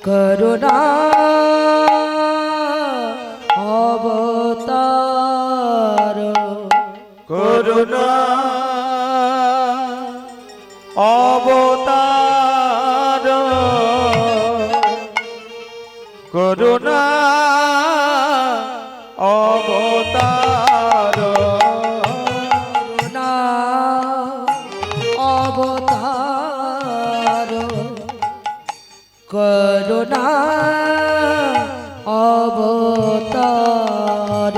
করুণা অবতার করুণা অবতার করুণা অবতার করুণা অবতার করুণা অবতার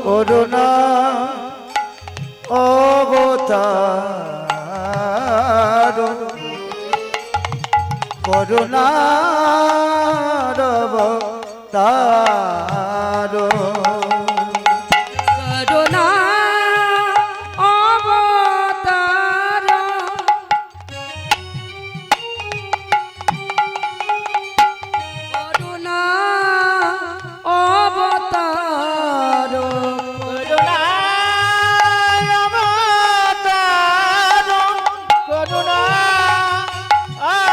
করুণা অবতার করুণা অবতার করুণা অবতার করুণা অবতার করুণা অবতার করুণা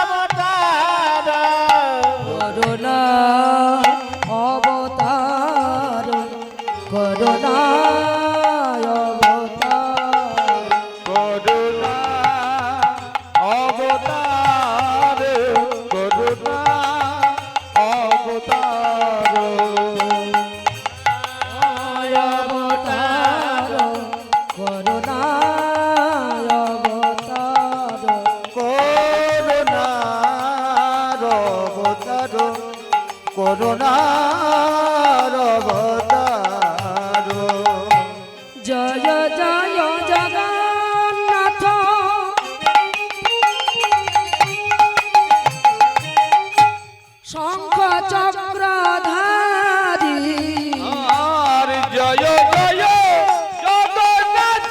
অবতার করুণা অবতার করুণা অবতার করুণা অবতার অবতার করুণা অবতার করুণার অবতার করুণার অবতার জয় জয় জগন্নাথ শঙ্খ চক্রধারী আর জয় জয় জগন্নাথ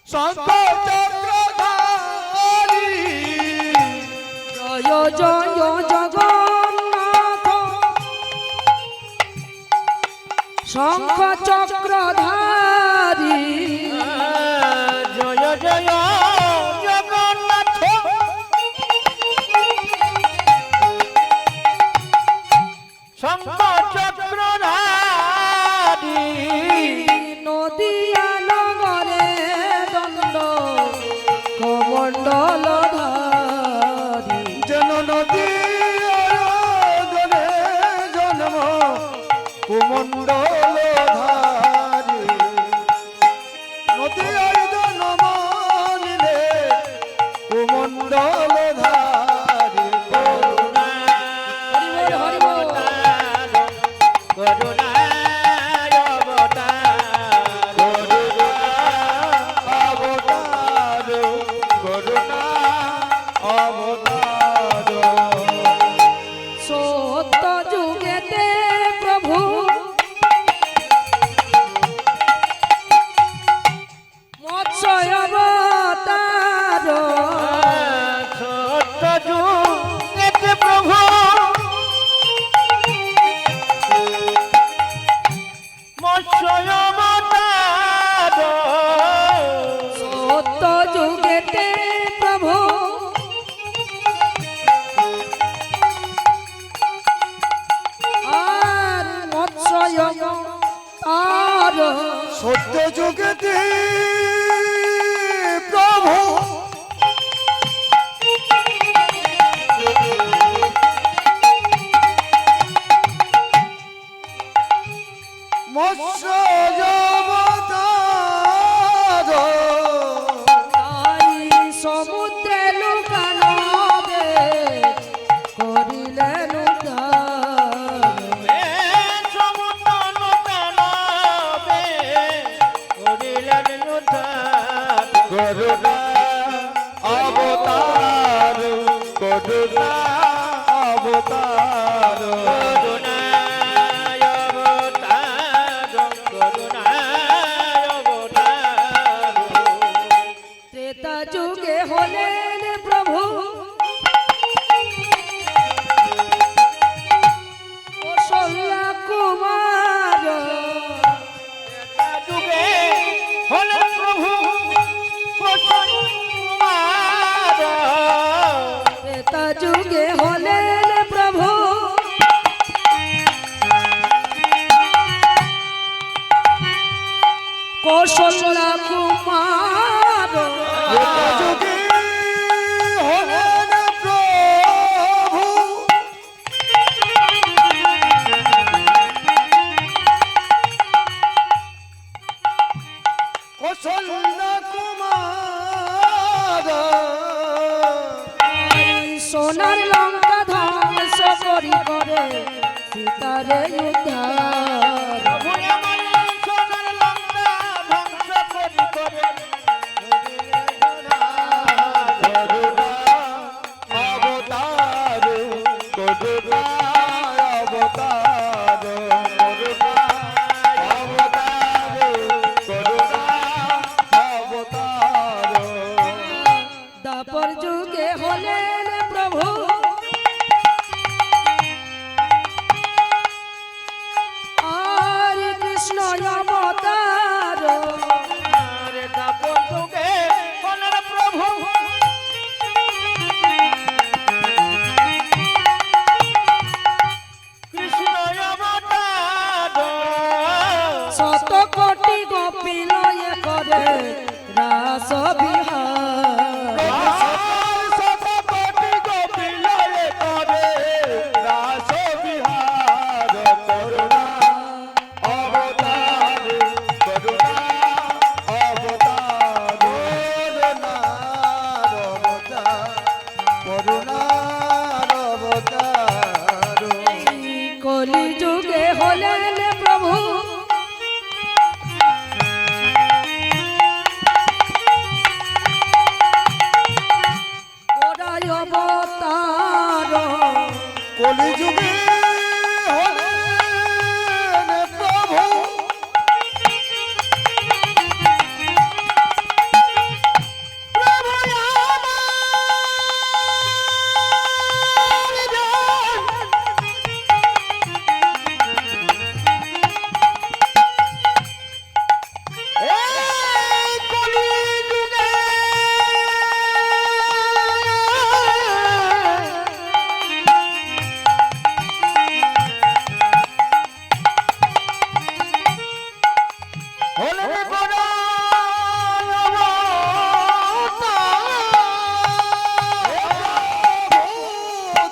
শঙ্খ চক্রধারী জয় জয় জগন্নাথ শঙ্খ চক্রধারী জয় জয় জগন্নাথ শঙ্খ চক্রধারী নদিয়া নগরে দণ্ড কমণ্ডল ধারী যেন নদী আয়োজনে জন্ম কুমণ্ডল ধারী নদী আয়োজন মানিলে কুমণ্ডল ধারী করুণা হরি বল, হরি বল। করুণা অবতার করুণা অবতার সত্য যুগেতে প্রভু মৎস্য অবতার সত্য যুগেতে প্রভু মৎস্য অবতার সত্য যুগেতে প্রভু আর মৎস্য অবতার সত্য যুগেতে প্রভু মৎস্য অবতার তাই সমুদ্রে লুকানো করিলেন উদ্ধার করুণা অবতার করুণা অবতার ত্রেতা যুগে হলেন প্রভু কৌশল্যা কুমার যুগে হলেন প্রভু কৌশল্যা কুমার যুগে হলেন প্রভু কৌশল্যা কুমার সোনার লঙ্কা ধ্বংস করি করে সীতারে উদ্ধার দাপর যুগে হলেন প্রভু আর কৃষ্ণ অবতার শত কোটি গোপী লয়ে করে রাস বিহার কলি যুগে হলেন প্রভু গোড়ায় অবতার কলিযুগে হলেন প্রভু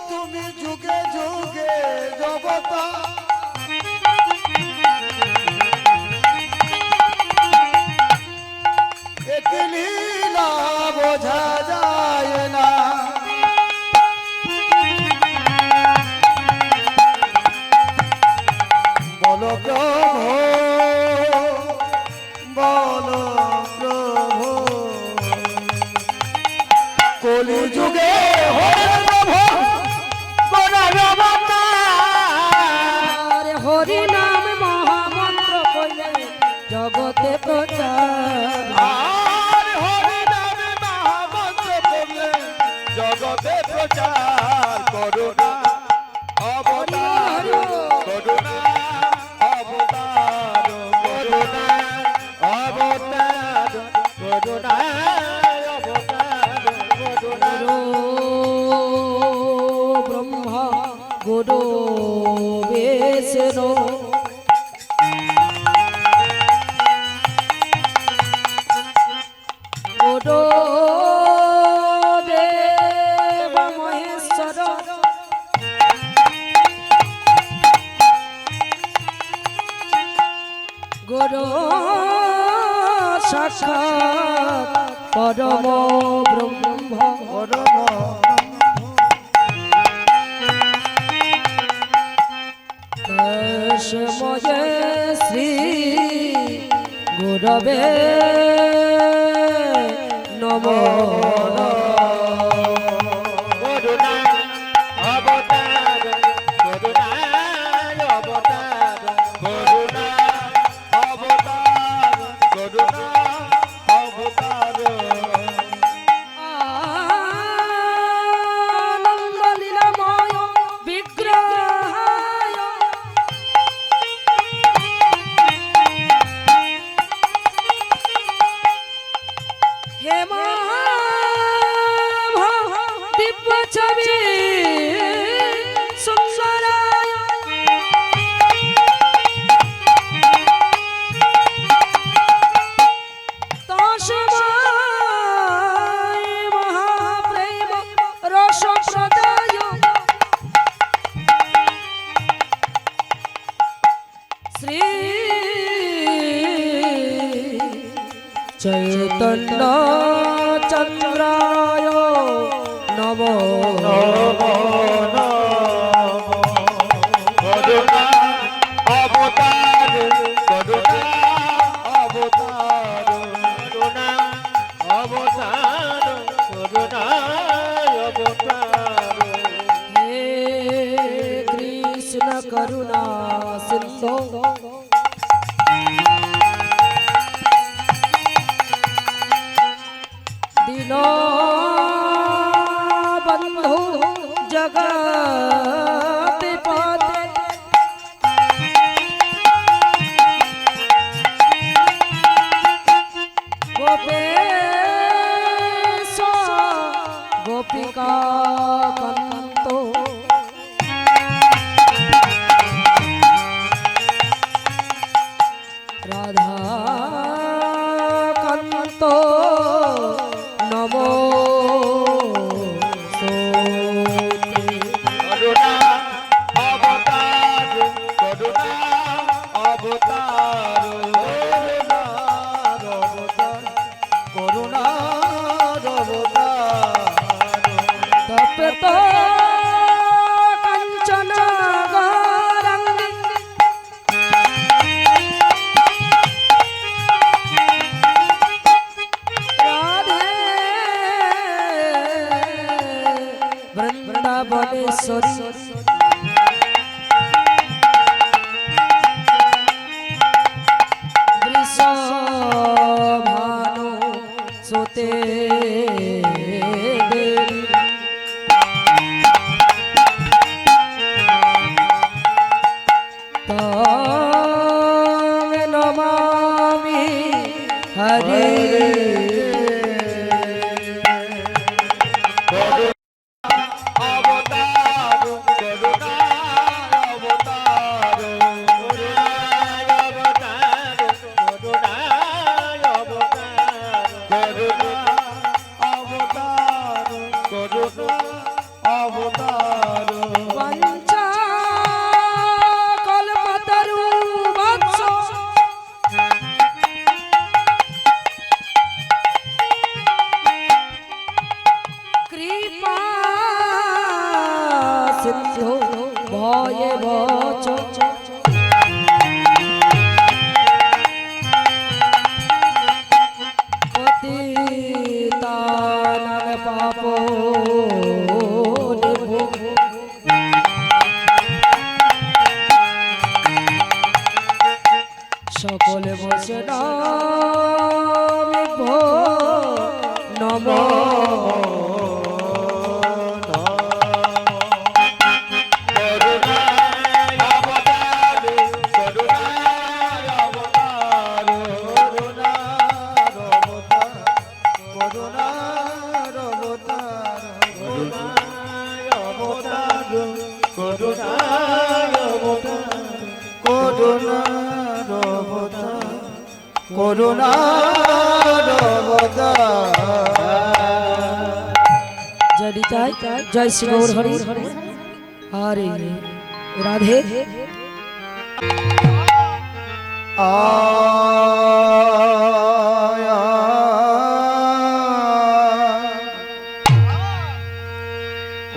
তুমি যুগে যুগে জগতা একই লীলা বোঝা যায় না বলো প্রভু বলো প্রভু কলি যুগে আর হরি নাম মহামন্ত্র কইলে জগতে প্রচার জগতে প্রচার করুণা অবতার করুণা অবতার করুণা অবতার করুণা অবতার করুণা গুরু ব্রহ্মা গুরু বিষ্ণু গুরু দেব মহেশ্বর গুরু সাক্ষাৎ পরম ব্রহ্ম তস্ময়ে শ্রী গুরবে নমো করুণা অবতার করুণা অবতার করুণা অবতার করুণা অবতার আনন্দ লীলাময় বিগ্রহায় হেমা দিব্য ছবি সুন্দরায় চৈতন্য চন্দ্রায় নব নমো নমো করুণা অবতার করুণা অবতার করুণা অবতার করুণা অবতার হে কৃষ্ণ করুণা সিন্ধু দীন বন্ধু জগৎপতে গোপেশ গোপিকা কান্ত রাধা কান্ত নমো করুণা অবতার করুণা অবতার করুণার অবতার তপ্ত কাঞ্চন গৌরাঙ্গী রাধে বৃন্দাবনেশ্বরী বৃষভানু সুতে দেবী তং নমামি হরে অবতার করুণা অবতার করুণা অবতার করুণা অবতার পঞ্চা কল্পতরু বৎস কৃপা সিন্ধু ভয়ে বচ পতিতানাং পাপো সকলে বসে নামে নম जय निताई जय श्री गौर हरि हरे राधे आया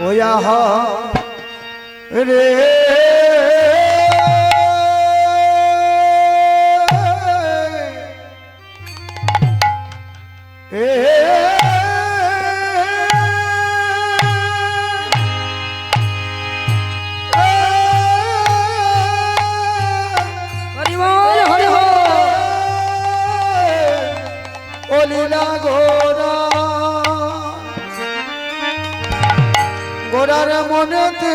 ओ यहाँ रे हरि बोल हरि बोल লীলা গোরা গোরার মনেতে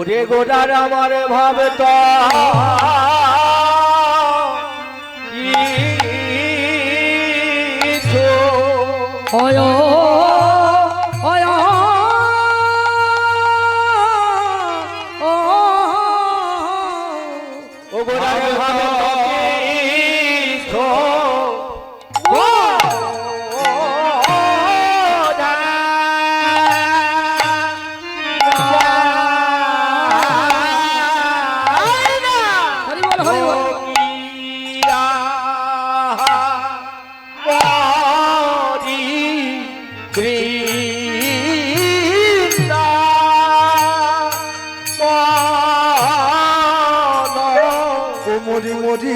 ওরে গোটার আমার ভাবে তো ওয় ওয় ও গোটার ভাবে মরি মরি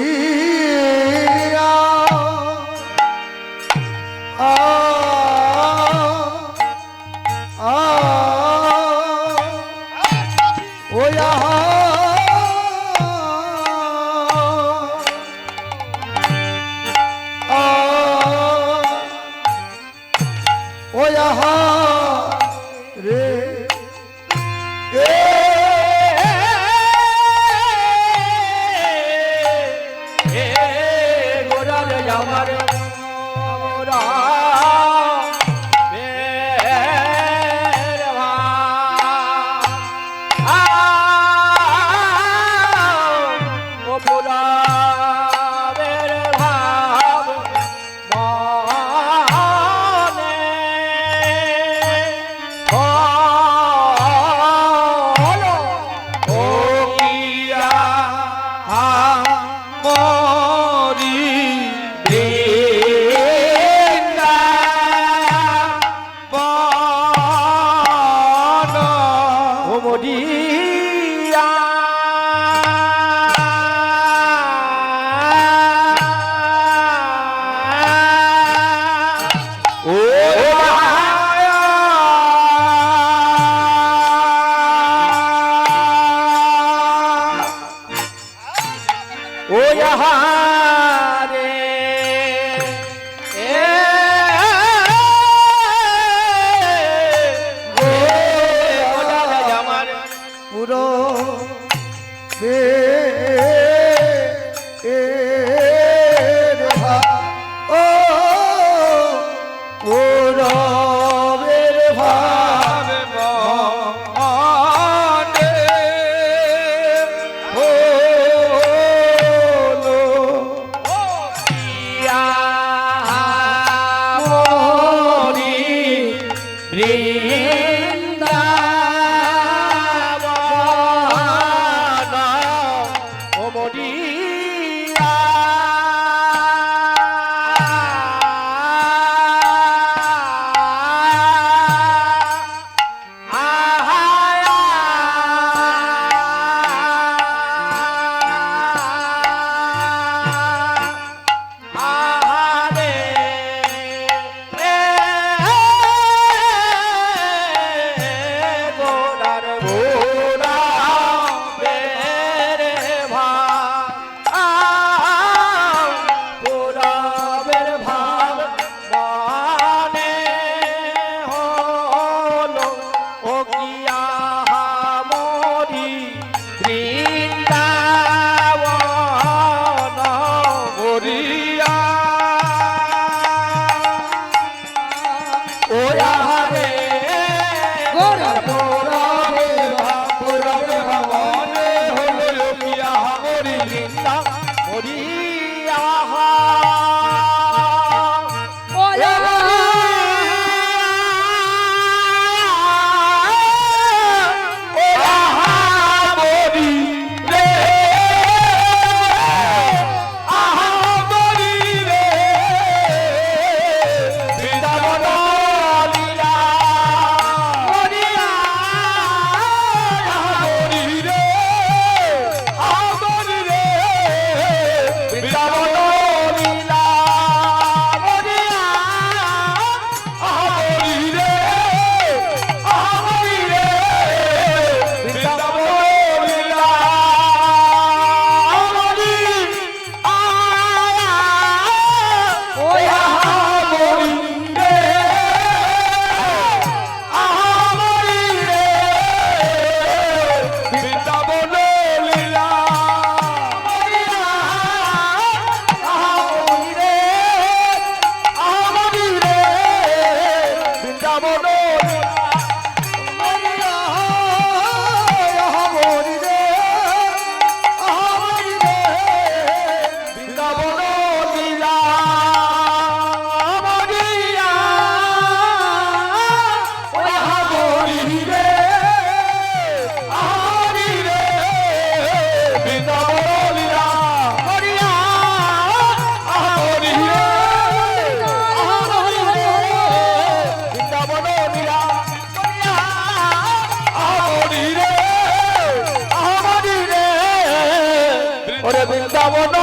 বৃন্দাবন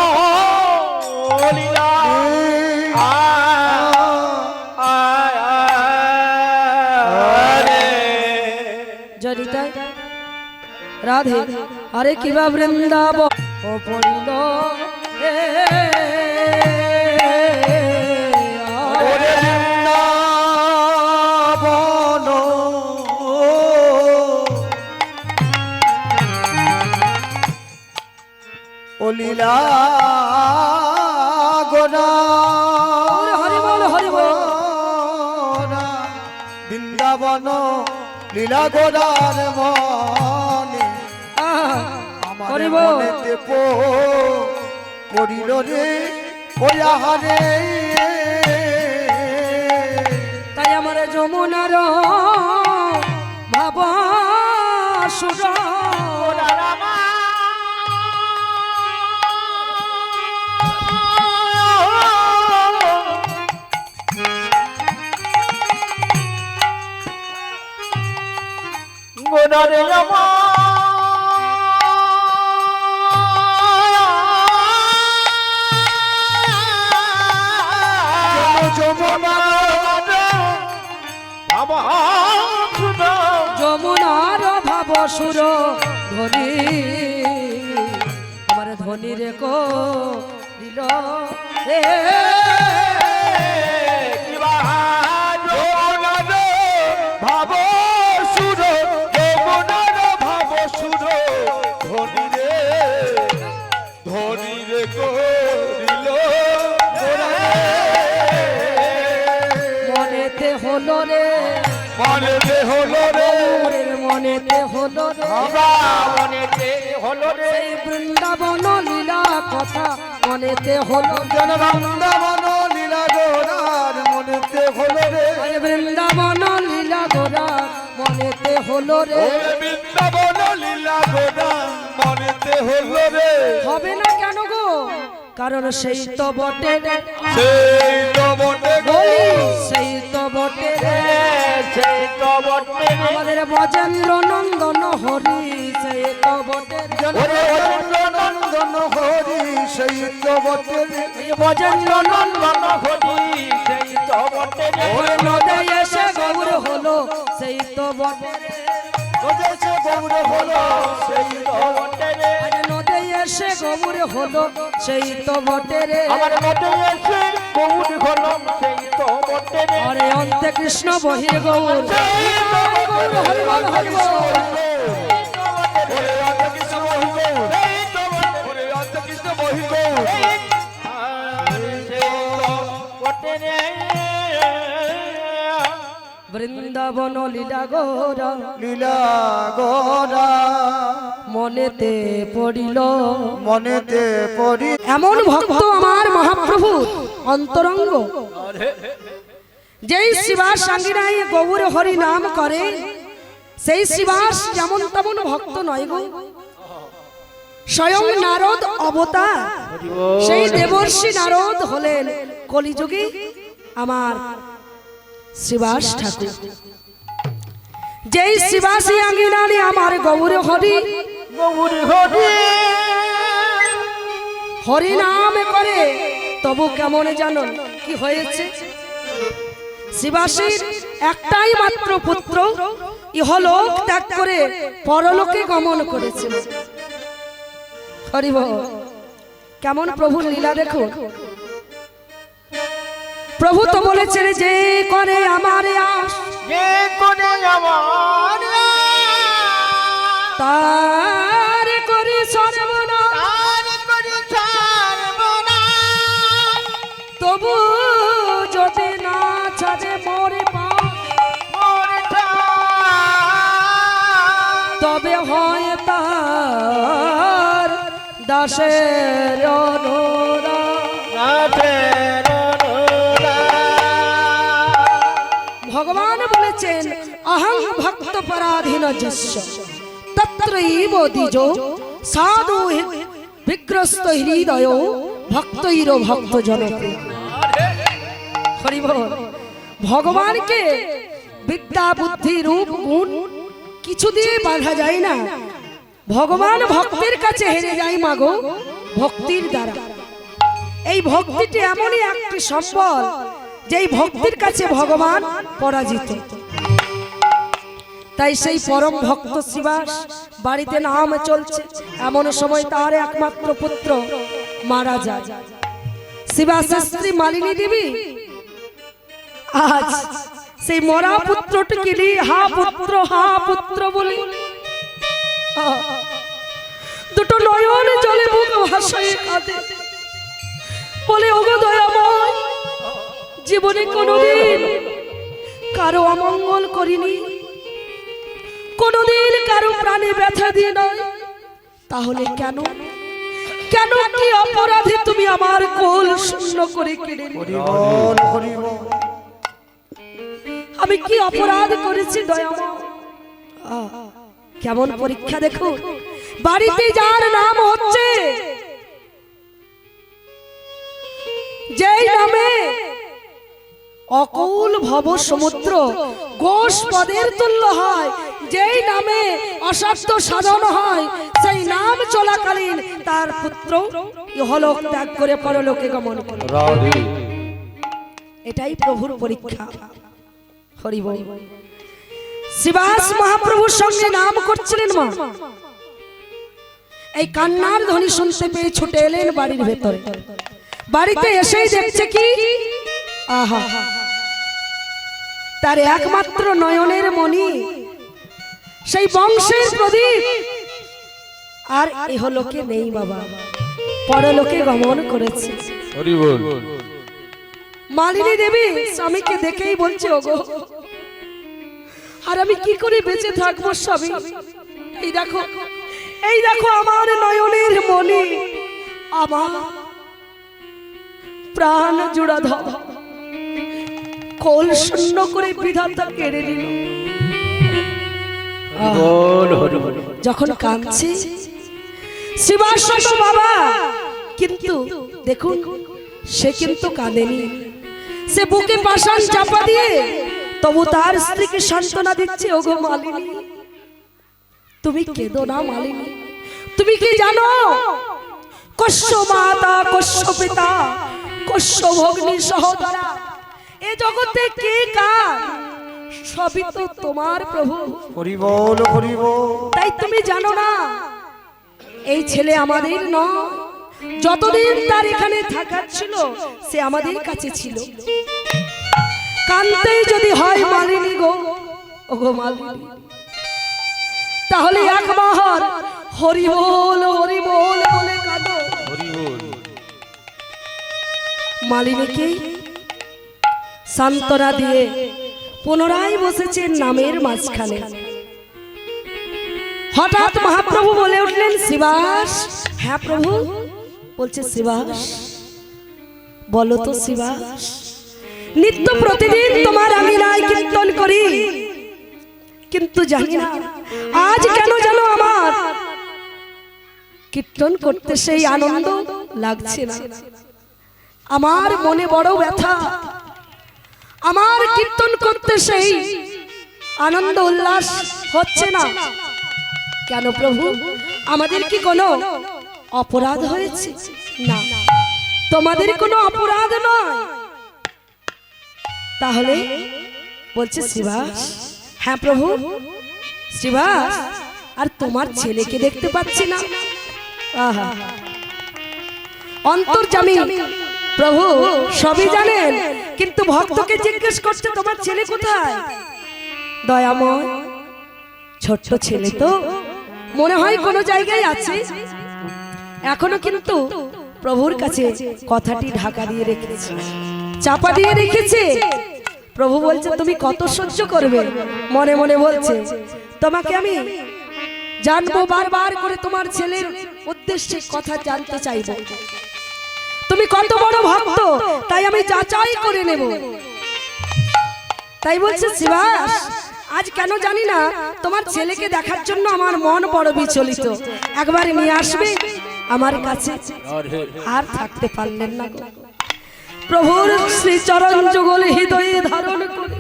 লীলা যদি তাই রাধে আরে কিবা বৃন্দাব ও পড়িল এ লীলা গোনা হরি বল হরি বল বৃন্দাবন লীলা গোনার মনে আমার হরি বল মনেতে পড়িল রে ওয়াহারে তাই আমার যমুনার ভাবা সুর গোনারে যমুনার ভাব সুর ধ্বনি আমার ধ্বনি রে কো দিল হে ভাব সুর যমুনার ভাব সুর ধনী রে করিল মনেতে হলো রে মনেতে হলো রে মনেতে হলো রে মনেতে হলো রে সেই বৃন্দাবন লীলা কথা মনেতে হলো বৃন্দাবন লীলা গোরার মনেতে হলো রে বৃন্দাবন লীলা গোরা মনেতে হলো রে বৃন্দাবন লীলা গোরা মনেতে হলো রে হবে না কেন গো কারণ সেই তো বটে রে সেই তো বটে বলি সেই তো বটে রে সেই তো বটে আমাদের বজেন্দ্র নন্দন হরি সেই তো বটে রে নন্দন হরি সেই তো বটে বজেন্দ্র নন্দন হরি সেই তো বটে নদে এসে গৌর হলো সেই তো বটে রে রোজেছে গৌর হলো সেই তো বটে রে আজ নদে এসে গৌর হলো সেই তো বটে রে আমার মতে এসে গৌর হলো সেই তো বটে রে আরে অন্তে কৃষ্ণ বহির গৌর গৌর হরি বল হরি বল বৃন্দাবন লীলা গোরা লীলা গোরা মনেতে পড়িল মনেতে পড়ি এমন ভক্ত আমার মহাপ্রভু অন্তরঙ্গ যেই শিবাস সাঙ্গিনাই গৌর হরি নাম করে সেই শিবাস যেমন তেমন ভক্ত নয় গো স্বয়ং নারদ অবতার সেই দেবর্ষি নারদ হলেন কলিযুগে আমার শিবাস ঠাকুর যেই শিবাসী আঙ্গিনানি আমার গৌর হরি গৌর হরি হরি নাম করে তবু কেমন জানো কি হয়েছে শিবাসীর একটাই মাত্র পুত্র ইহলোক ত্যাগ করে পরলোকে গমন করেছে হরি বল কেমন প্রভুর লীলা দেখো প্রভু তো বলেছেন যে করে আমার আশ যে কোনে আমার তার করি সর্বনাশ তার করি সর্বনাশ তবু যদি না ছাড়ে মরে পা তবে হয় তার দাসের অনুরাগ ভগবান বলেছেন অহং ভক্ত পরাধীন যস্য তত্রৈব দ্বিজো সাধু বিগ্রস্ত হৃদয় ভক্তৈর ভক্ত জনপ্রিয় হরি বল ভগবানকে বিদ্যা বুদ্ধি রূপ গুণ কিছু দিয়ে বাঁধা যায় না ভগবান ভক্তের কাছে হেরে যায় মাগো ভক্তির দ্বারা। এই ভক্তিটি এমনই একটি সম্বল যেই ভক্তির কাছে ভগবান পরাজিত। তাই সেই পরম ভক্ত শ্রীবাস বাড়িতে নাম চলছে, এমন সময় তার একমাত্র পুত্র মারা যায়। শ্রীবাসের স্ত্রী মালিনী দেবী আজ সেই মরা পুত্রটিকে নিয়ে হা পুত্র বলে দুটো নয়ন জলে মুখ ভাসায় কাঁদে, বলে ওগো দয়াময়, জীবনে কোনোদিন কারো অমঙ্গল করিনি, কোনোদিন কারো প্রাণে ব্যথা দিয়ে নয়, তাহলে কেন কেন কি অপরাধে তুমি আমার কোল শূন্য করে কেড়ে নিলে? আমি কি অপরাধ করেছি দয়াময়? কেমন পরীক্ষা দেখো, বাড়িতে যার নাম হচ্ছে, যেই নামে অকুল ভব সমুদ্র ঘোষ পদের তুল্য হয়, যেই নামে অসাধ্য সাধন হয়, সেই নাম চলাকালীন তার পুত্র ইহলোক ত্যাগ করে পরলোকে গমন করে। এটাই প্রভুর পরীক্ষা। হরি বল। শ্রীবাস মহাপ্রভুর সঙ্গে নাম করছিলেন মা, এই কান্নার ধ্বনি শুনতে পেয়ে ছুটে এলেন বাড়ির ভেতরে। বাড়িতে এসেই দেখছে কি, আহা, তার একমাত্র নয়নের মণি, সেই বংশের প্রদীপ আর ইহলোকে নেই বাবা, পরলোকে গমন করেছে। মালিনী দেবী স্বামীকে দেখেই বলছে, ওগো, আর আমি কি করে বেঁচে থাকবো স্বামী? এই দেখো আমার নয়নের মণি, আমার প্রাণ জোড়া ধর কোল শূন্য করে বিধাতা কেড়ে নিল। যখন কাঁদছে শ্রীবাস বাবা, কিন্তু দেখুন সে কিন্তু কাঁদেনি, সে বুকে পাষাণ চাপা দিয়ে তবু তার স্ত্রীকে সান্ত্বনা দিচ্ছে, ওগো মালিনী, তুমি কেঁদো না মালিনী, তুমি কি জানো কশ্য মাতা কশ্য পিতা কশ্য ভগ্নী সহোদরা, এ জগতে কে কার, সবই তো তোমার প্রভু। তাই তুমি জানো না এই ছেলে আমাদের নয়, যতদিন তার এখানে থাকার ছিল সে আমাদের কাছে ছিল। কানতেই যদি হয় মালিনী গো, ওগো মালিনী, তাহলে একবার হরি বল বলে কাঁদো। মালিনীকে সান্ত্বনা দিয়ে পুনরায় বসেছেন নামের মাঝখানে। হঠাৎ মহাপ্রভু বলে উঠলেন, শ্রীবাস। হ্যাঁ প্রভু। বলছে, শ্রীবাস বলো তো শ্রীবাস, নিত্য প্রতিদিন তোমার আঙিনায় কীর্তন করি, কিন্তু জানি না আজ কেন যেন আমার কীর্তন করতে সেই আনন্দ লাগছে না, আমার মনে বড় ব্যথা, আমার কীর্তন করতে সেই আনন্দ উল্লাস হচ্ছে না। কেন প্রভু, আমাদের কি কোনো অপরাধ হয়েছে? না, তোমাদের কোনো অপরাধ নয়। তাহলে বলছে শ্রীবাস, হ্যাঁ প্রভু। শ্রীবাস, আর তোমার ছেলেকে দেখতে পাচ্ছি না। আহা, অন্তর্যামী প্রভু সবই জানেন, কিন্তু ভক্তকে জিজ্ঞেস করছে, তোমার ছেলে কোথায়? দয়াময়, ছোট্ট ছেলে তো, মনে হয় কোনো জায়গায় আছে। এখনো কিন্তু প্রভুর কাছে কথাটি ঢাকা দিয়ে রেখেছে, চাপা দিয়ে রেখেছে। প্রভু বলছে, তুমি কত সহ্য করবে? মনে মনে বলছে, তোমাকে আমি জানবো, বারবার করে তোমার ছেলের উদ্দেশ্যে কথা জানতে চাইবো, তুমি কত বড় ভক্ত, তাই আমি যাচাই করে নেব। তাই বলছে, শ্রীবাস, আজ কেন জানি না তোমার ছেলেকে দেখার জন্য আমার মন বড় বিচলিত, একবার নিয়ে আসবে আমার কাছে। আর থাকতে পারলেন না, প্রভুর শ্রী চরণ যুগল হৃদয়ে ধারণ করে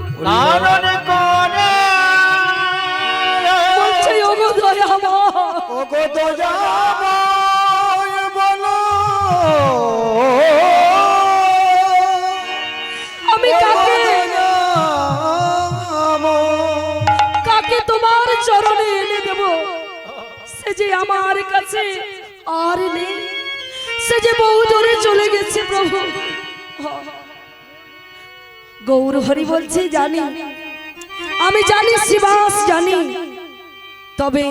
বলছে, ওগো দয়াময়, ওগো দয়াময় বলো যে আমার কাছে আর নেই, সে যে বহু দূরে চলে গেছে প্রভু। গৌর হরি বলছে জানি, আমি জানি শিবাস জানি, তবে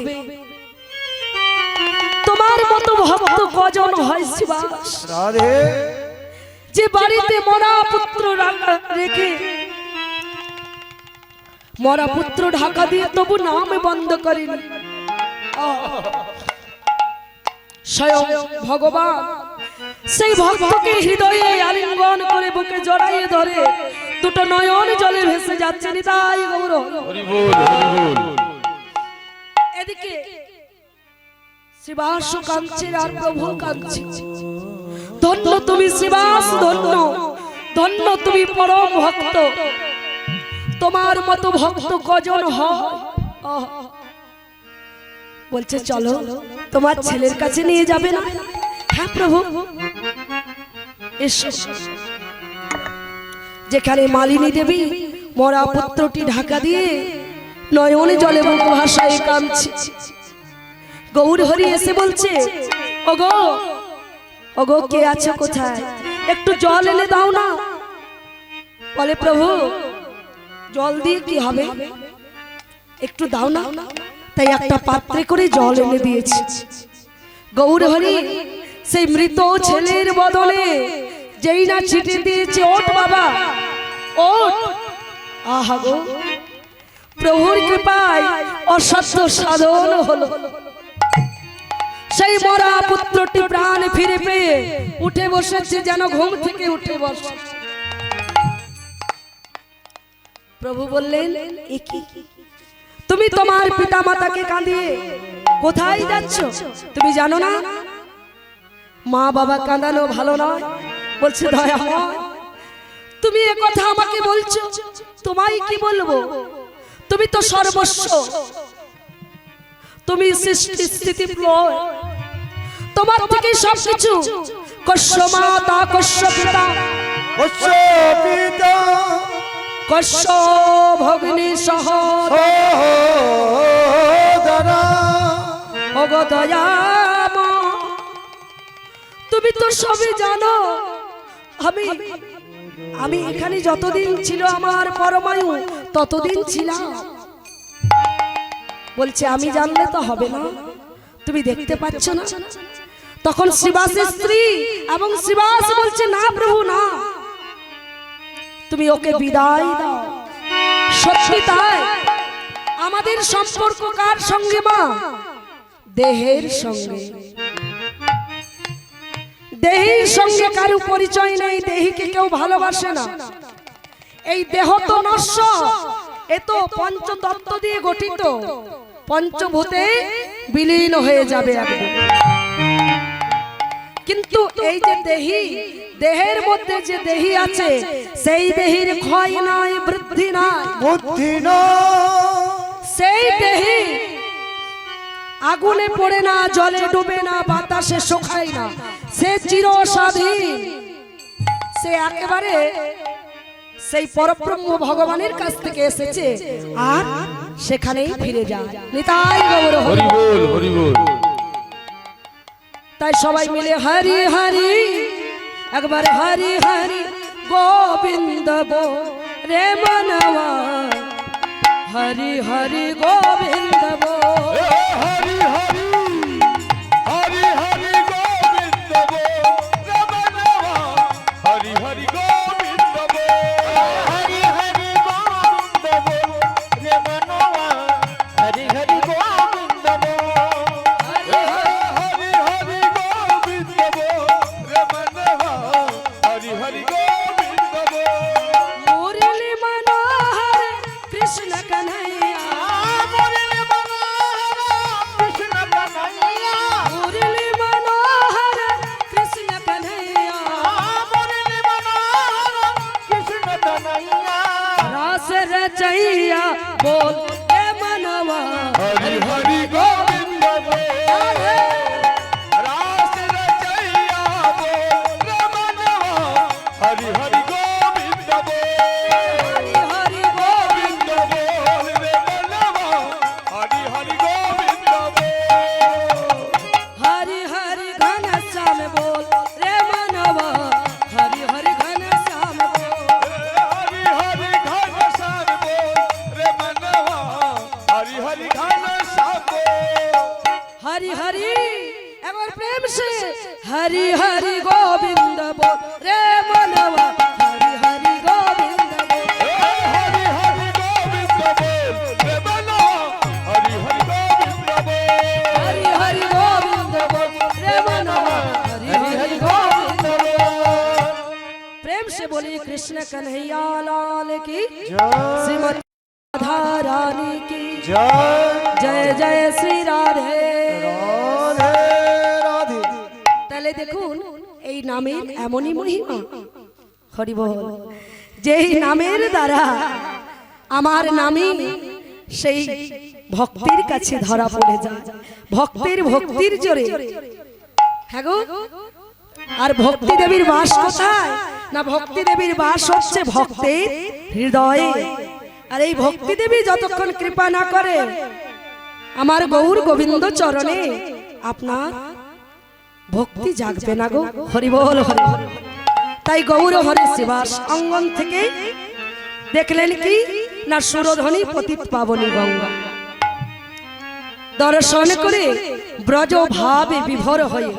তোমার মতো ভক্ত কজন হয় শিবাস, রাধে যে বাড়িতে মরা পুত্র রেখে, মরা পুত্র ঢাকা দিয়ে তবু নাম বন্ধ করেনি। স্বয়ং ভগবান সেই ভক্তকে হৃদয়ে আলিঙ্গন করে বুকে জড়াইয়ে ধরে দুটো নয়ন জলে ভেসে যাচ্ছে। নিতাই গৌর হরি বল, হরি বল। এদিকে শিবাস কাঁদছে আর প্রভু কাঁদছে। ধন্য তুমি শিবাস, ধন্য ধন্য তুমি পরম ভক্ত, তোমার মতো ভক্ত কজন হয়। বলছে চলো তোমার ছেলের কাছে নিয়ে যাবে না? হ্যাঁ প্রভু এসো। যেখানে মালিনী দেবী মরা পুত্রটি ঢাকা দিয়ে নয়নে জলে মুখ ভাষায় কাঁদছে, গৌর হরি এসে বলছে ওগো ওগো কে আছো কোথায়, একটু জল এনে দাও না। বলে প্রভু জল দিয়ে কি হবে, একটু দাও না। তাই একটা পাত্রে করে জল এনে দিয়েছি। গৌর হরি সেই মৃত ছেলের বদলে যেই না ছিটে দিয়েছে, ওঠ বাবা ওঠ। আহা গো, প্রভুর কৃপায় অসত্য সাধন হলো। সেই মরা পুত্রটি প্রাণ ফিরে পেয়ে উঠে বসেছে, যেন ঘুম থেকে উঠে বসে। প্রভু বললেন এ কি, তুমি তোমার পিতা মাতাকে কাঁদিয়ে কোথায় যাচ্ছ? তুমি জানো না মা বাবা কাঁদানো ভালো নয়। বলছে দয়াময় তুমি এ কথা আমাকে বলছো, তোমায় কি বলবো, তুমি তো সর্বস্ব, তুমি সৃষ্টি স্থিতি প্রলয়, তোমার থেকে সবকিছু। কস্য মাতা কস্য পিতা কস্য পিতা কস্য ভগ্নী সহোদরা ওগো দয়াময় তুমি তো সবই জানো। আমি এখানে যতদিন ছিল আমার পরমায়ু ততদিন ছিলাম। বলছে আমি জানলে তো হবে না, তুমি দেখতে পাচ্ছ না। তখন শিবাসের স্ত্রী এবং শিবাস বলছে না প্রভু না, তুমি ওকে বিদায় দাও। সত্যি তাই, আমাদের সম্পর্ক কার সঙ্গে মা? দেহের সঙ্গে। দেহের সঙ্গে কারো পরিচয় নেই, দেহীকে কেউ ভালোবাসে না। এই দেহ তো নশ্বর, এ তো পঞ্চতত্ত্ব দিয়ে গঠিত, পঞ্চভূতে বিলীন হয়ে যাবে একদিন। কিন্তু এই যে দেহি, দেহের মধ্যে যে দেহি আছে, সেই দেহির ক্ষয় নাই, বৃদ্ধি নাই, বুদ্ধি নয়। সেই দেহি আগুনে পড়ে না, জলে ডুবে না, বাতাসে শুকায় না, সে চিরস্বাধীন। সে একেবারে সেই পরব্রহ্ম ভগবানের কাছ থেকে এসেছে আর সেখানেই ফিরে যায়। নিতাই গৌর হরি বল, হরি বল। তাই সবাই মিলে হরি হরি, একবার হরি হরি গোবিন্দ বল রে মনवा, হরি হরি গোবিন্দ বল। হরি হরি হরি হরি গোবিন্দ বল রে মনवा, হরি হরি গোবিন্দ বল। হরি হরি গোবিন্দ বল রে মনवा, হরি হরি গোবিন্দ বল। হরি হরি গোবিন্দ বল রে মনवा, হরি হরি গোবিন্দ বল। মুরলী মনোহর কৃষ্ণ কन्हैया, মুরলী মনোহর কৃষ্ণ কन्हैया, মুরলী মনোহর কৃষ্ণ কन्हैया, মুরলী মনোহর কৃষ্ণ কन्हैया। রাস রচैया बोल रे मनवा, হরি হরি গোবিন্দ বল, রাস রচैया বল রে মনवा, হরি হরি গোবিন্দ বল। হরি গোবিন্দ গোবিন্দ বল রে মনवा, হরি হরি গোবিন্দ বল। हरि घन श्याम हरि हरि एवर प्रेम से हरि हरि गोविंद बोल रे मनवा हरि हरि गोविंद बोल हरि हरि गोविंद बोल रे बनो हरि हरि गोविंद बोल हरि हरि गोविंद बोल रे मनवा हरि हरि गोविंद बोल प्रेम से बोलिए कृष्ण कन्हैया लाल की श्रीमती राधा रानी की जय जय श्री राधे তাহলে দেখুন এই নামের এমনই মহিমা হরি বল যেই নামের দ্বারা আমার নামই সেই ভক্তের কাছে ধরা পড়ে যায় ভক্তের ভক্তির জোরে হ্যাঁ গো আর ভক্তি দেবীর বাস কোথায় না ভক্তি দেবীর বাস হচ্ছে ভক্তের হৃদয়ে আর এই ভক্তি দেবী যতক্ষণ কৃপা না করে আমার গৌর গোবিন্দ চরণে আপনার ভক্তি জাগবে না গো হরি বল হরি বল তাই গৌর হরি শিবাস অঙ্গন থেকে দেখলেন কি না সুরধ্বনি পতিত পাবনী গঙ্গা দর্শন করে ব্রজ ভাবে বিভোর হয়ে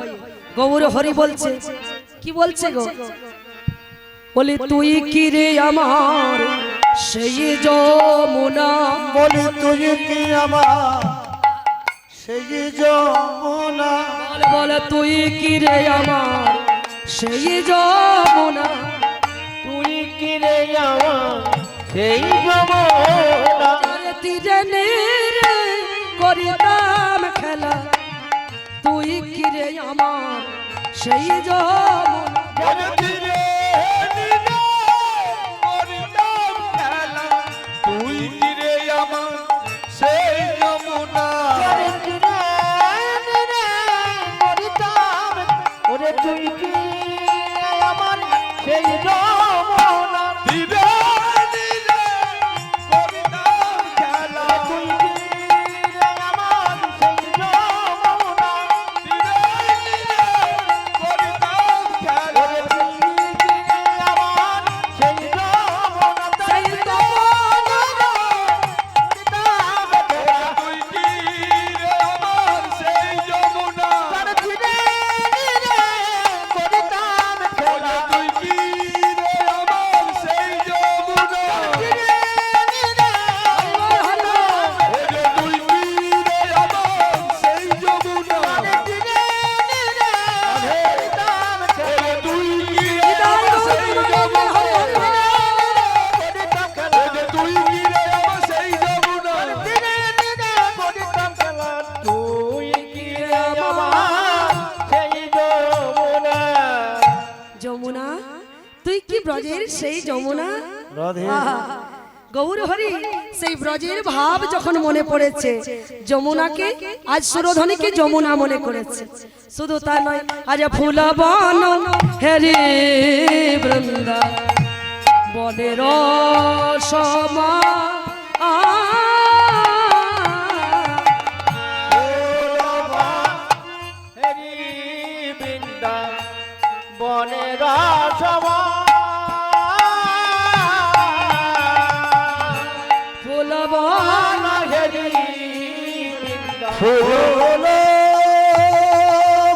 গৌর হরি বলছে কি বলছে গো বলে তুই কি রে আমার সেই যমুনা বলি তুই কি আমার সেই যমুনা বল বল তুই কি রে আমার সেই যমুনা তুই কি রে আমার সেই যমুনা তীরে নীরে করিতাম খেলা তুই কি রে আমার সেই যমুনা তুই কি রে আমার সেই যমুনা ওরে তুই কি আমার সেই যমুনা দিবে দিবে করিতাম খেলা তুই কি রে আমার সেই যমুনা দিবে দিবে করিতাম খেলা তুই কি আমার সেই যমুনা সেই যমুনা তুই কি রে আমার সেই যমুনা যমুনা তুই কি ব্রজের সেই যমুনা রাধে আহা, গৌর হরি সেই ব্রজের ভাব যখন মনে পড়েছে যমুনাকে আজ সুরধ্বনিকে যমুনা মনে করেছে শুধু তা নয় আজ ফুলবন হেরি বৃন্দা বনের সমা বনের ফুলবন ফুল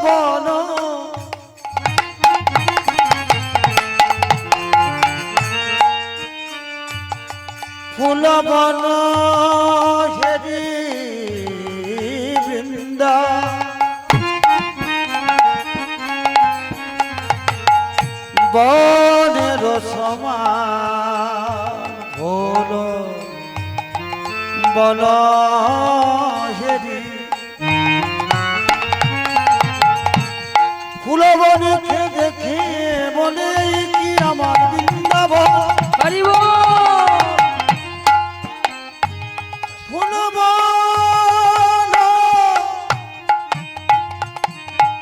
বন ফুল বন হেরি বৃন্দা বনের সমান ফুল বন হেরি ফুলবনকে দেখে বলে কি আমার বৃন্দাবন হরি বল ফুলবন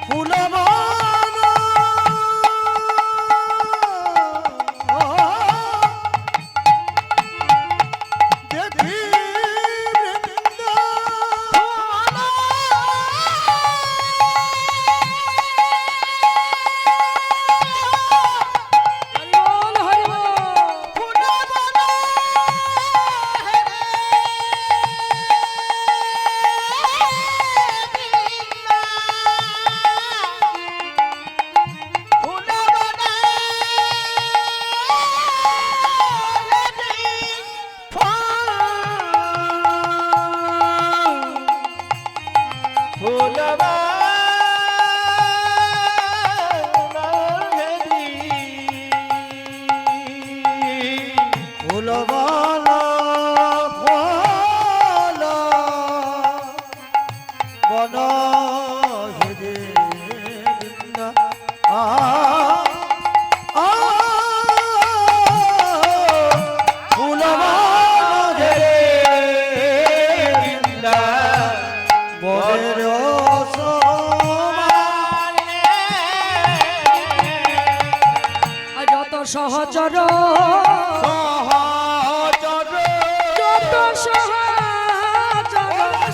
ফুলবন দেখি বনের অসমান যত সহচর সহচর যত সহচর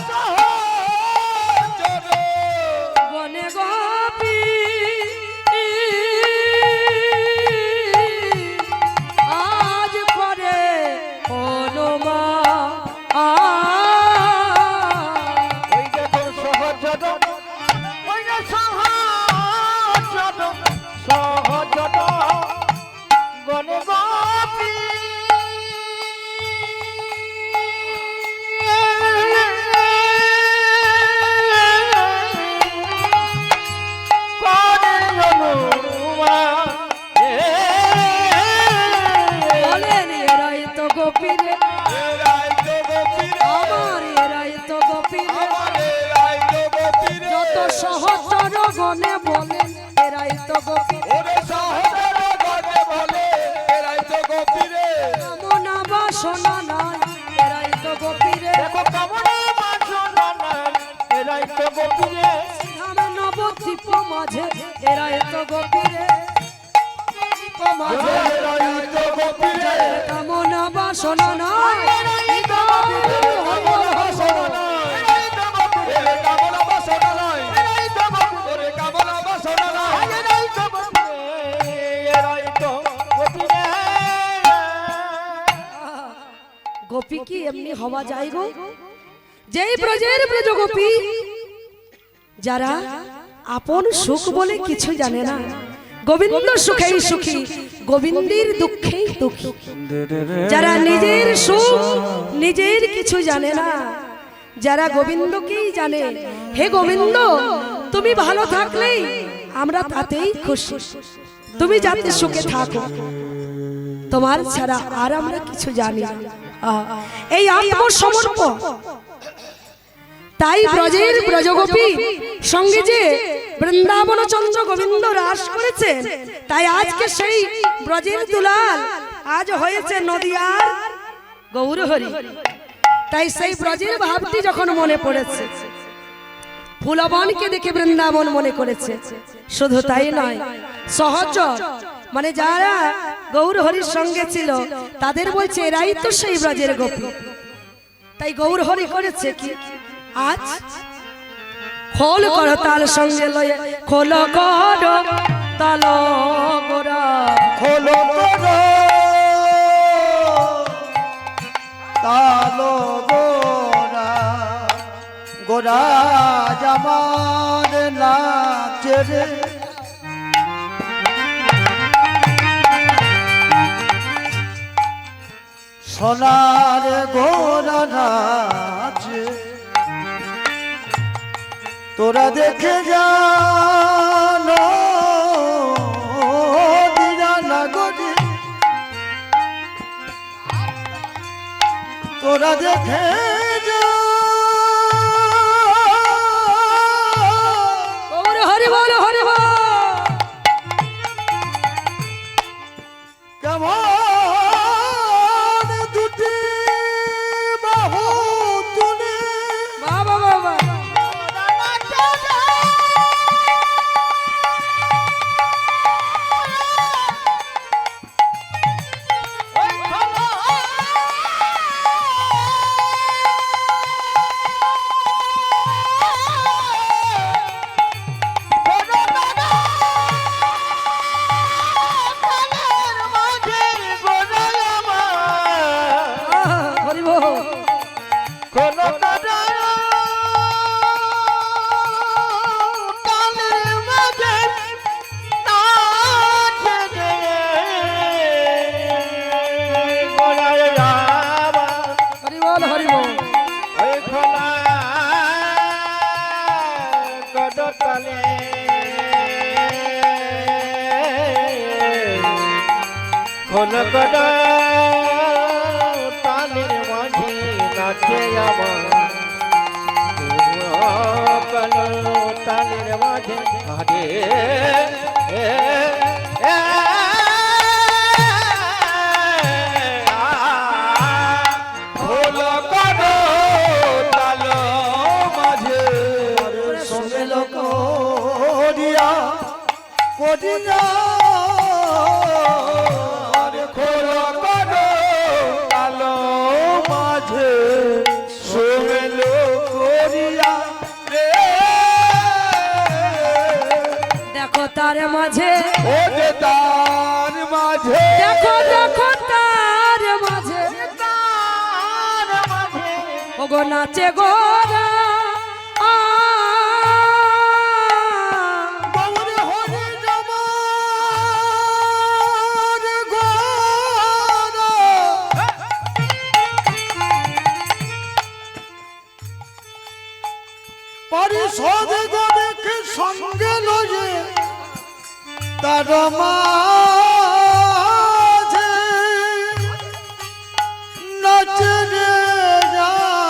সহচর বনে গোপী আজ করে অনুমা ওই দেখো সহচর ওই যে সহচর সহচর গনে গোপী করে অনুমান বলেন এরাই তো গোপীরে এরাই তো গোপী রে আমার এরাই তো গোপীরে আমার এরাই তো গোপী রে যত সহচর গনে বলেন এরাই তো গোপী ওরে সহচর গনে বলে এরাই তো গোপী রে কামনা বাসনা নাই এরাই তো গোপীরে দেখো কামনা বাসনা নাই এরাই তো গোপী রে ধামে নবদ্বীপ মাঝে এরাই তো গোপীরে দ্বীপ মাঝে এরাই তো গোপী রে কামনা বাসনা নাই এরাই তো গোপী রে কামনা বাসনা নাই এরাই তো গোপী রে কামনা বাসনা নাই এরাই তো গোপী রে কামনা বাসনা নাই এরাই তো গোপী রে এরাই তো গোপী রে গোপী কি এমনি হওয়া যায় গো যেই ব্রজের ব্রজ গোপী যারা আপন সুখ বলে কিছু জানে না গোবিন্দ সুখেই সুখী গোবিন্দের দুঃখেই দুঃখী যারা নিজের সুখ নিজের কিছু জানে না যারা গোবিন্দকেই জানে হে গোবিন্দ তুমি ভালো থাকলেই আমরা তাতেই খুশি তুমি যাতে সুখে থাকো তোমার ছাড়া আর আমরা কিছু জানি না এই আত্মসমর্পণ তাই ব্রজের ব্রজগোপী সঙ্গে যে বৃন্দাবন চন্দ্র গোবিন্দ রাস করেছেন তাই আজকে সেই ব্রজের দুলাল আজ হয়েছে নদিয়ার গৌরহরি তাই সেই ব্রজের ভাবটি যখন মনে পড়েছে ফুলবনকে দেখে বৃন্দাবন মনে করেছে শুধু তাই নয় সহচর মানে যারা গৌরহরির সঙ্গে ছিল তাদের বলছে এরাই তো সেই ব্রজের গোপী তাই গৌরহরি করেছে কি আজ খোল কর তাল সঙ্গে লয়ে খোল কর তাল গোরা খোলো করো তালো গোরা গোরা জামান নাচে রে সোনার গোরা নাচে তোরা দেখে জানো দিরানা গরে তোরা দেখে যা গৌর হরি বল হরি বল কেমন দুটি বাহু তুলে বাবা বাবা হরি বল হরি বল হরি বল খোল কড তালের মাঝে নাচে আমার কল তালের মাঝে আরে খোল কড তাল মাঝে করিয়া খোলা করো কালো মাঝে সোমেলো করিয়া রে দেখো তার মাঝে, ও যে তার মাঝে দেখো দেখো তার মাঝে তার মাঝে ওগো নাচে গোরা গৌর হরি জমার গোরা পরিষদ গণকে সঙ্গে লয়ে তার মাঝে নাচে রে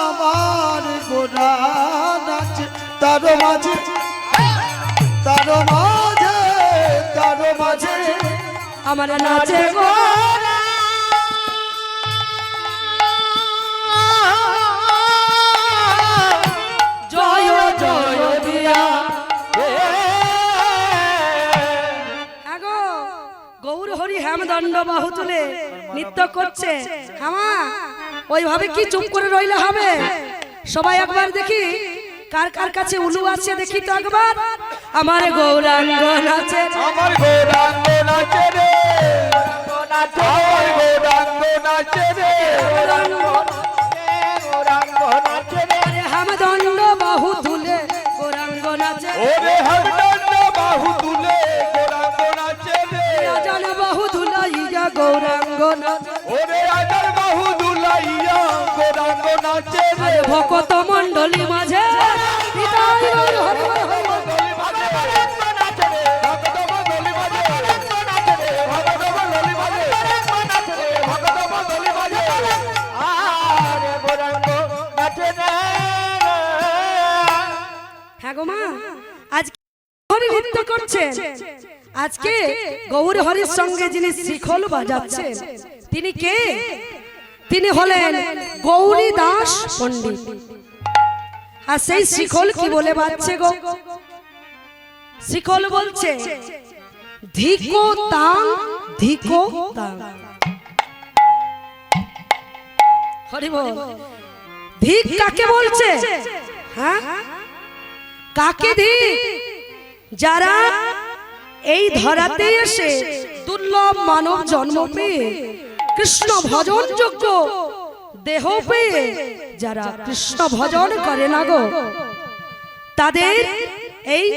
আমার গোরা নাচে তার মাঝে তার মাঝে তার মাঝে আমার নাচে গোরা জয় জয় দিয়া আগো গৌর হরি হেমদণ্ড বাহু তুলে নৃত্য করছে। হামা ওইভাবে কি চুপ করে রইলে হবে? সবাই একবার দেখি কার কার কাছে উলু আছে, দেখি তো একবার। আমার গৌরাঙ্গ নাচে, আমার গৌরাঙ্গ নাচে রে আমার গৌরাঙ্গ নাচে রে গৌরাঙ্গ নাচে রে আরে হেমদণ্ড বাহু তুলে গৌরাঙ্গ নাচে, ওরে হরদণ্ড বাহু তুলে গৌরাঙ্গ নাচে রে আজান বাহু ধুলাইয়া গৌরাঙ্গ নাচে, ওরে আজার বাহু দুলাইয়া গৌরাঙ্গ নাচে রে আরে ভকত মণ্ডলী মাঝে নিতাই গৌর হরি হরি হরি। গলি মাঝে গৌরাঙ্গ নাচে রে ভগত গলি মাঝে গৌরাঙ্গ নাচে রে ভগত গলি মাঝে গৌরাঙ্গ নাচে রে ভগত গলি মাঝে আরে গৌরাঙ্গ নাচে রে হ্যাঁ গো মা, আজকে হরি নৃত্য করছেন। আজকে গৌর হরির সঙ্গে যিনি শিখল বাজাচ্ছেন তিনি কে? তিনি হলেন গৌরী দাস পণ্ডিত। আর সেই শিখল কি বলে বাজছে গো? শিখল বলছে ধিকো তাং ধিকো তাং। হরি বল। ধিক কাকে বলছে? হ্যাঁ, কাকে ধিক? যারা এই ধরাতে এসে দুর্লভ মানব জন্ম পেয়ে কৃষ্ণ ভজন যোগ্য দেহ পেয়ে যারা কৃষ্ণ ভজন করে না গো, তাদের এই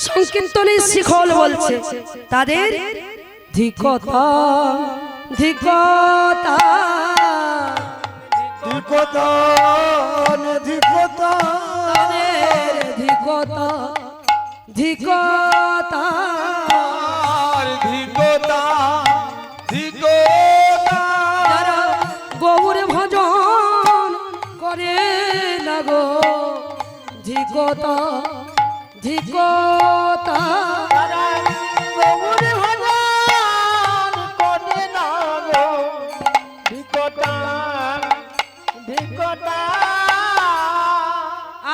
সংকীর্তনের শিখল বলছে তাদের ধিকতা ধিকতা ধিকতান ধিকতান তাদের ধিকতা ধিকতা। আর ধিকতা ধিকতা যারা গৌর ভজন করে না গো, ধিকতা ধিকতা। গৌর ভজন করে না গো ধিকতা ধিকতা।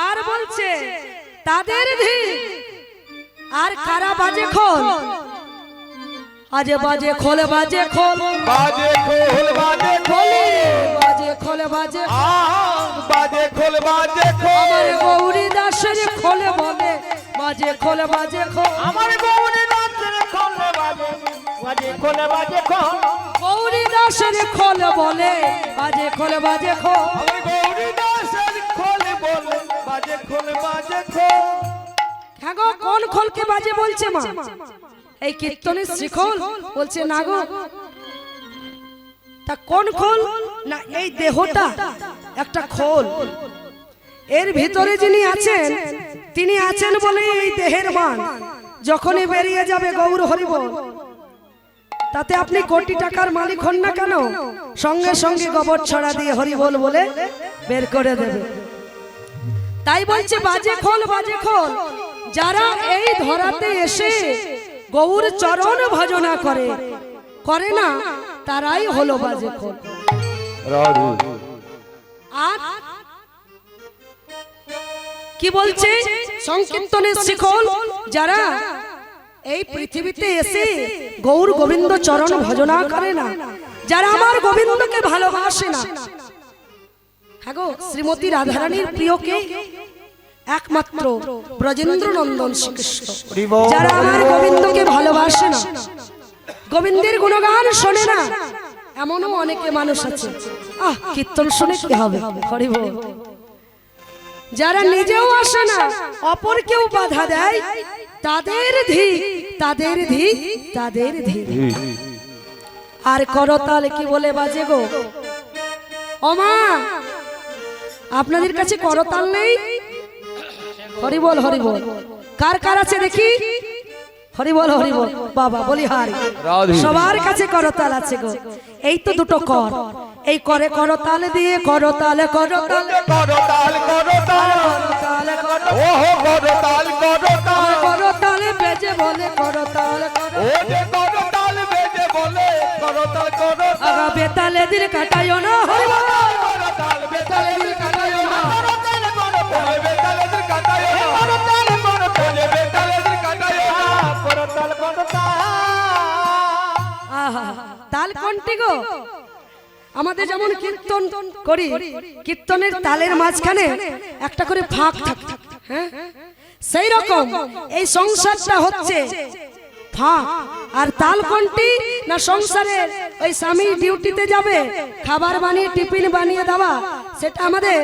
আর বলছে তাদের ধিক। আর কারা বাজে খোল? আজে বাজে খোল বাজে খোল বাজে খোল বাজে খোলে খোল বাজে খোল বাজে খোল। বাজে খোল বাজে খোল আমার গৌরী দাসের খোলে বলে বাজে খোল বাজে খোল। আমার গৌরী নাচের খোল বাজে বাজে খোল বাজে খোল গৌরী দাসের খোল বলে বাজে খোল বাজে খোল। আমার গৌরী নাচের খোল বলে বাজে খোল বাজে খোল। হ্যাঁ গো, কোন খোলকে বাজে বলছে মা? এই কীর্তনের শিখল বলছে না গো। তা কোন খোল? না এই দেহটা একটা খোল। এর ভিতরে যিনি আছেন তিনি আছেন বলে এই দেহের মান যখনই বেরিয়ে যাবে গৌর হরিবল, তাতে আপনি কোটি টাকার মালিক হন না কেন, সঙ্গে সঙ্গে গোবর ছড়া দিয়ে হরিবল বলে বের করে দেবে। তাই বলছে বাজে খোল বাজে খোল। যারা এই ধরাতে এসে গৌর চরণ ভজনা করে না, তারাই হলো বাজে খোল। আর কি বলছে সংকীর্তনের শিখল? যারা এই পৃথিবীতে এসে গৌর গোবিন্দ চরণ ভজনা করে না, যারা আমার গোবিন্দকে ভালোবাসে না। হ্যাঁ গো, শ্রীমতী রাধারানীর প্রিয়কে একমাত্র ব্রজেন্দ্র নন্দন শ্রীকৃষ্ণ। যারা আমার গোবিন্দকে ভালোবাসে না, গোবিন্দের গুণগান শোনে না, এমনও অনেকে মানুষ আছে। কীর্তন শুনে কি হবে, হরি বল। যারা নিজেও আসে না, অপরকেও বাধা দেয়, তাদের ধি তাদের ধি তাদের ধি। আর করতাল কি বলে বাজে গো, ও মা, আপনাদের কাছে করতাল নেই? হরি বল হরি বল। কার কার আছে দেখি, হরি বল হরি বল। বাবা বলি হারি, সবার কাছে করতাল আছে গো। এই তো দুটো কর, এই করে করতাল দিয়ে করতাল করতাল করতাল করতাল করতাল ওহো করতাল করতাল করতাল বেজে বলে করতাল ও যে করতাল বেজে বলে করতাল করতাল আগা বেতালে দিল কাটায়ো না, হরি বল। করতাল বেতালে দিল কাটায়ো না, করতাল করতাল বেতালে দিল কাটায়ো না, করতাল করতাল বেতালে দিল কাটায়ো না, করতাল করতাল। আহা, তাল কোনটি গো? আমাদের যেমন কীর্তন করি, কীর্তনের তালের মাঝখানে একটা করে ফাঁক থাকে, হ্যাঁ, সেই রকম এই সংসারটা হচ্ছে ফাঁক। আর তাল কোনটি না, সংসারের ওই স্বামী ডিউটিতে যাবে, খাবার বানিয়ে টিফিন বানিয়ে দেওয়া, সেটা আমাদের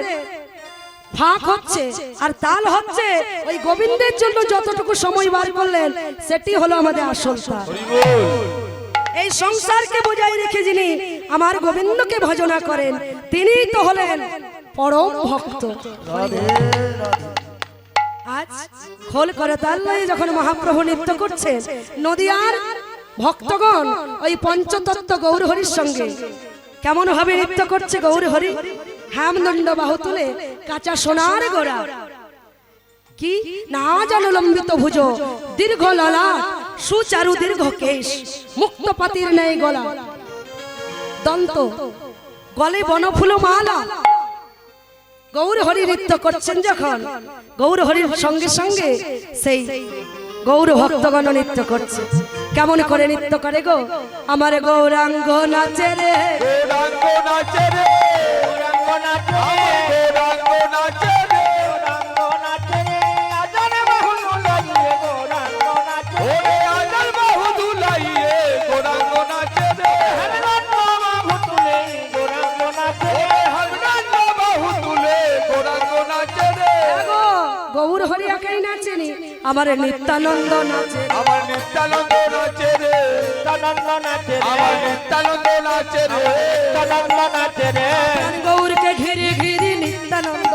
ফাঁক হচ্ছে। আর তাল হচ্ছে ওই গোবিন্দের জন্য যতটুকু সময় বার করলেন, সেটি হলো আমাদের আসল তাল। এই সংসারকে বজায় রেখে যিনি আমার গোবিন্দকে ভজনা করেন, তিনিই তো হলেন পরম ভক্ত। আজ খোল করে তাল লয়ে যখন মহাপ্রভু নৃত্য করছেন, নদিয়ার ভক্তগণ ওই পঞ্চতত্ত্ব গৌর হরির সঙ্গে কেমন ভাবে নৃত্য করছে গৌর হরি। হেমদণ্ড বাহু তুলে কাঁচা সোনার গোড়া, কি না জানো লম্বিত ভুজ, দীর্ঘ ললা, সুচারু দীর্ঘ কেশ, মুক্ত পাতির ন্যায় গলা, দন্ত গলে বনফুল মালা। গৌর হরি নৃত্য করছেন যখন, গৌর হরির সঙ্গে সঙ্গে সেই গৌর ভক্তগণ নৃত্য করছে। কেমন করে নৃত্য করে গো, আমার গৌরাঙ্গ নাচে রে, গৌরাঙ্গ নাচে রে, গৌরাঙ্গ নাচে রে, গৌরাঙ্গ নাচে রে, গৌরাঙ্গ নাচে রে, আজান বাহু দুলাইয়ে গৌরাঙ্গ নাচে রে, ওরে আজান বাহু দুলাইয়ে গৌরাঙ্গ নাচে রে, হরনান্দ বাহু তুলে গৌরাঙ্গ নাচে রে, হরনান্দ বাহু তুলে গৌরাঙ্গ নাচে রে। গো, গৌর হরি একাই নাচেনি, আমার নিত্যানন্দ নাচে, আমার নিত্যানন্দ নাচে রে, নিত্যানন্দ নাচে রে, আমার নিত্যানন্দ নাচে রে, নিত্যানন্দ নাচে রে। প্রাণ গৌরকে ঘিরে ঘিরে নিত্যানন্দ,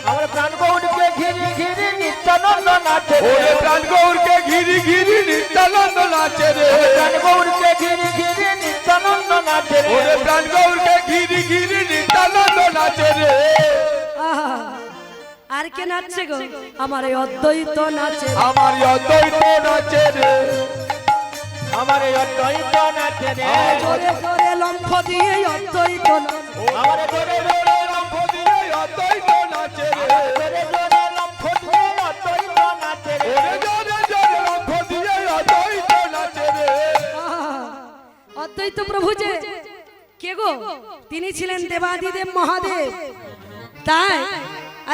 আমার প্রাণ গৌরকে ঘিরি ঘিরি নিত্যানন্দ নাচে রে, ওরে প্রাণ গৌরকে ঘিরি ঘিরি নিত্যানন্দ নাচে রে, প্রাণ গৌরকে ঘিরি ঘিরি নিত্যানন্দ নাচে রে, ওরে প্রাণ গৌরকে ঘিরি ঘিরি নিত্যানন্দ নাচে রে। আহা, আর কে নাচছে গো, আমার এই অদ্বৈত নাচে, আমার অদ্বৈত নাচে রে, আমার অদ্বৈত নাচে রে, জোরে জোরে লম্ফ দিয়ে অদ্বৈত নাচে, আমার জোরে জোরে লম্ফ দিয়ে অদ্বৈত নাচে রে, জোরে জোরে লম্ফ দিয়ে অদ্বৈত নাচে রে, ওরে জোরে জোরে লম্ফ দিয়ে অদ্বৈত নাচে রে। আহা, অদ্বৈত প্রভু যে কে গো, তিনি ছিলেন দেবাদিদেব মহাদেব। তাই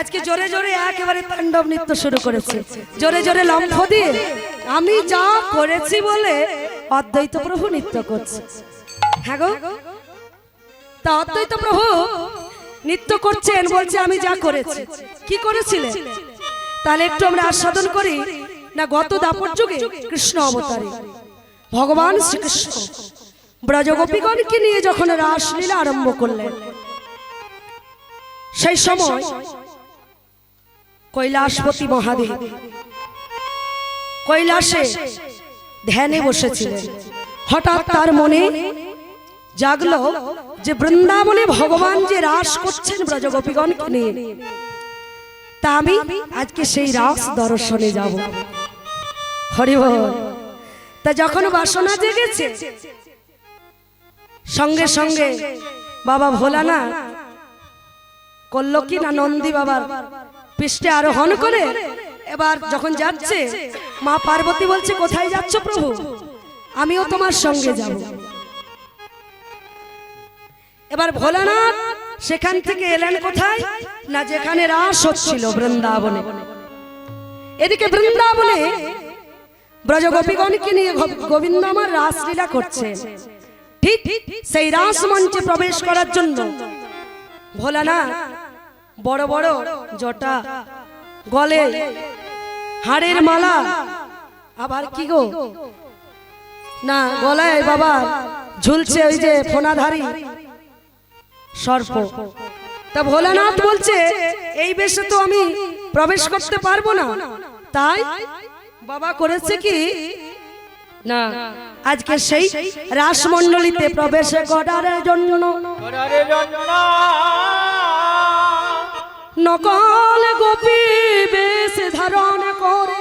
আজকে জোরে জোরে একেবারে তাণ্ডব নৃত্য শুরু করেছে, জোরে জোরে লম্ফ দিয়ে। আমি যা করেছি বলে অদ্বৈত প্রভু নৃত্য করছে। হ্যাঁ গো, তা অদ্বৈত প্রভু নৃত্য করছেন, বলছে আমি যা করেছি। কি করেছিলেন তাহলে একটু আমরা আস্বাদন করি না। গত দাপর যুগে কৃষ্ণ অবতারে ভগবান শ্রীকৃষ্ণ ব্রজগোপীগণকে নিয়ে যখন রাসলীলা আরম্ভ করলেন, সেই সময় কৈলাসপতি মহাদেব কৈলাসে ধ্যানে বসেছিলেন। হঠাৎ তার মনে জাগলো যে বৃন্দাবনে ভগবান যে রাস করছেন ব্রজগোপীগণকে নিয়ে, তা আমি আজকে সেই রাস দর্শনে যাব। হরি বল। তা যখন বাসনা জেগেছে, সঙ্গে সঙ্গে বাবা ভোলানাথ করলো কি না, নন্দী বাবার পৃষ্ঠে আরোহণ করে এবার যখন যাচ্ছে মা পার্বতী বলছে কোথায় যাচ্ছ প্রভু? আমিও তোমার সঙ্গে যাব। এবার ভোলানাথ সেখান থেকে এলেন কোথায় না, যেখানে রাস হচ্ছিল বৃন্দাবনে। এদিকে বৃন্দাবনে ব্রজগোপীগণকে নিয়ে গোবিন্দ আমার রাসলীলা করছে। ঠিক সেই রাস মঞ্চে প্রবেশ করার জন্য ভোলানাথ বড় বড় জটা, গলে হাড়ের মালা, আবার কি গো না গলায় বাবা ঝুলছে ওই যে ফোনাধারী সর্প। তা ভোলানাথ বলছে এই বেশে তো আমি প্রবেশ করতে পারবো না, তাই বাবা করেছে কি না আজকে সেই রাসমণ্ডলীতে প্রবেশ করার জন্য নকল গোপী বেশ ধারণ করে,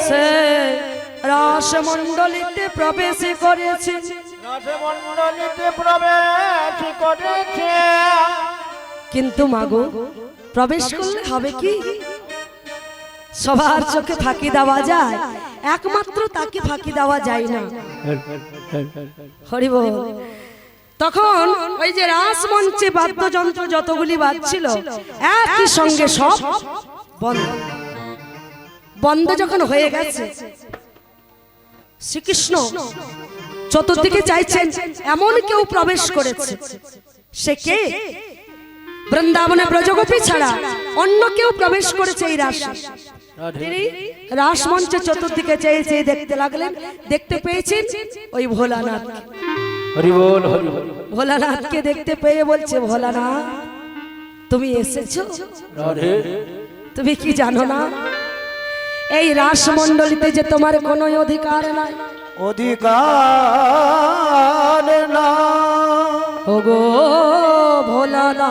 সে রাসমণ্ডলীতে প্রবেশ করেছে। কিন্তু মাগো প্রবেশ করলে হবে কি, সবার চোখে ফাঁকি দেওয়া যায়, একমাত্র তাকে ফাঁকি দেওয়া যায় না। হরি বল। তখন ওই যে রাস মঞ্চে বাদ্যযন্ত্র যতগুলি বাজছিল একই সঙ্গে সব বন্ধ। বন্ধ যখন হয়ে গেছে, শ্রীকৃষ্ণ চতুর্দিকে চাইছেন এমন কেউ প্রবেশ করেছে। সে কে? বৃন্দাবনে ব্রজগোপী ছাড়া অন্য কেউ প্রবেশ করেছে এই রাসে। তিনি রাসমঞ্চে চতুর্দিকে চেয়ে চেয়ে দেখতে লাগলেন, দেখতে পেয়েছেন ওই ভোলানাথ। ভোলানাথকে দেখতে পেয়ে বলছে, ভোলানাথ তুমি এসেছো? তুমি কি জানো না এই রাসমণ্ডলীতে যে তোমার কোনো অধিকার নাই? অধিকার না ওগো ভোলানাথ,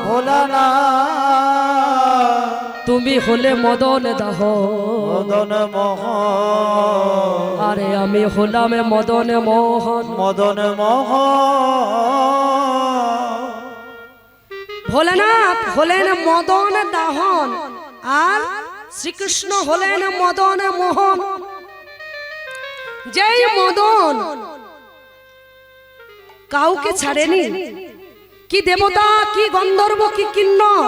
ভোলানাথ তুমি হলে মদন দাহ, মদন মোহন, আরে আমি হলাম মদন মোহন। মদন মোহন। ভোলানাথ হলেন মদন দাহন আর শ্রীকৃষ্ণ হলেন মদন মোহন। যেই মদন কাউকে ছাড়েনি, কি দেবতা, কি গন্ধর্ব, কি কিন্নর,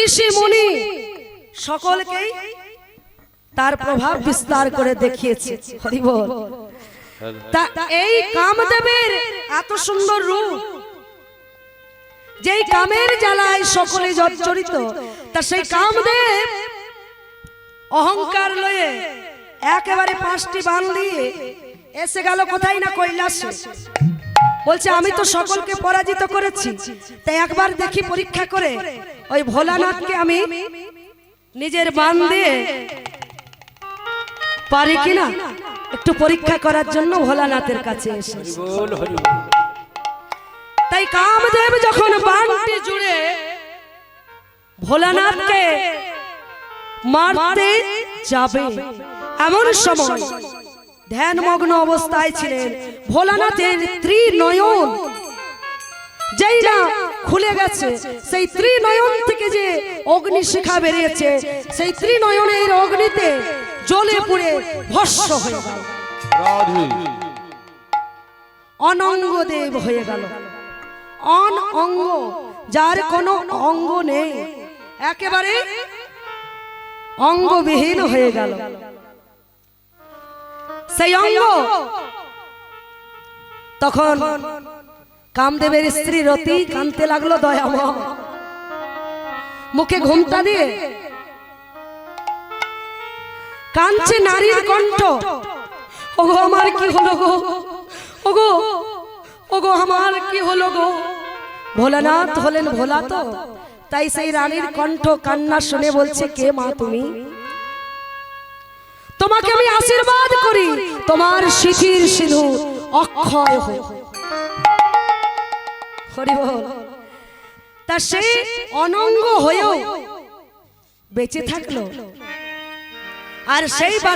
ঋষি মুনি সকলকেই তার প্রভাব বিস্তার করে দেখিয়েছে। হরি বল। তা এই কামদেবের এত সুন্দর রূপ, যেই কামের জ্বালায় সকলে জর্জরিত, তা সেই কামদেব অহংকার লয়ে একেবারে 5টি বাণ দিয়ে এসে গেল কোথায় না কৈলাসে। বলছে আমি তো সকলকে পরাজিত করেছি, তাই একবার দেখি পরীক্ষা করে ওই ভোলানাথকে আমি নিজের বাণ দিয়ে পারি কিনা একটু পরীক্ষা করার জন্য ভোলানাথের কাছে এসেছে। তাই কামদেব যখন বাণটি জুড়ে ভোলানাথকে মারতে যাবে, এমন সময় ধ্যানমগ্ন অবস্থায় ছিলেন ভোলানাথের ত্রিনয়ন যেই না খুলে গেছে, সেই ত্রিনয়ন থেকে যে অগ্নিশিখা বেরিয়েছে, সেই ত্রিনয়নের অগ্নিতে জ্বলে পুড়ে ভস্ম হয়ে গেল, অনঙ্গ দেব হয়ে গেল। অঙ্গ, যার কোনো অঙ্গ নেই, একেবারে অঙ্গবিহীন হয়ে গেল। সেই অঙ্গ তখন কামদেবের স্ত্রী রতি কাঁদতে লাগলো দয়াময়, মুখে ঘোমটা দিয়ে কাঁদছে নারীর কণ্ঠ। ওগো আমার কি হলো গো, ওগো ওগো আমার কি হলো গো। ভোলানাথ হলেন ভোলা তো, তাই সেই রানীর কণ্ঠ কান্না শুনে বলছে, কে মা তুমি? তোমাকে আমি আশীর্বাদ করি তোমার শিথির সিঁদুর অক্ষয় হোক। হরি বল। তা সে অনঙ্গ হয়েও বেঁচে থাকলো, আর সেই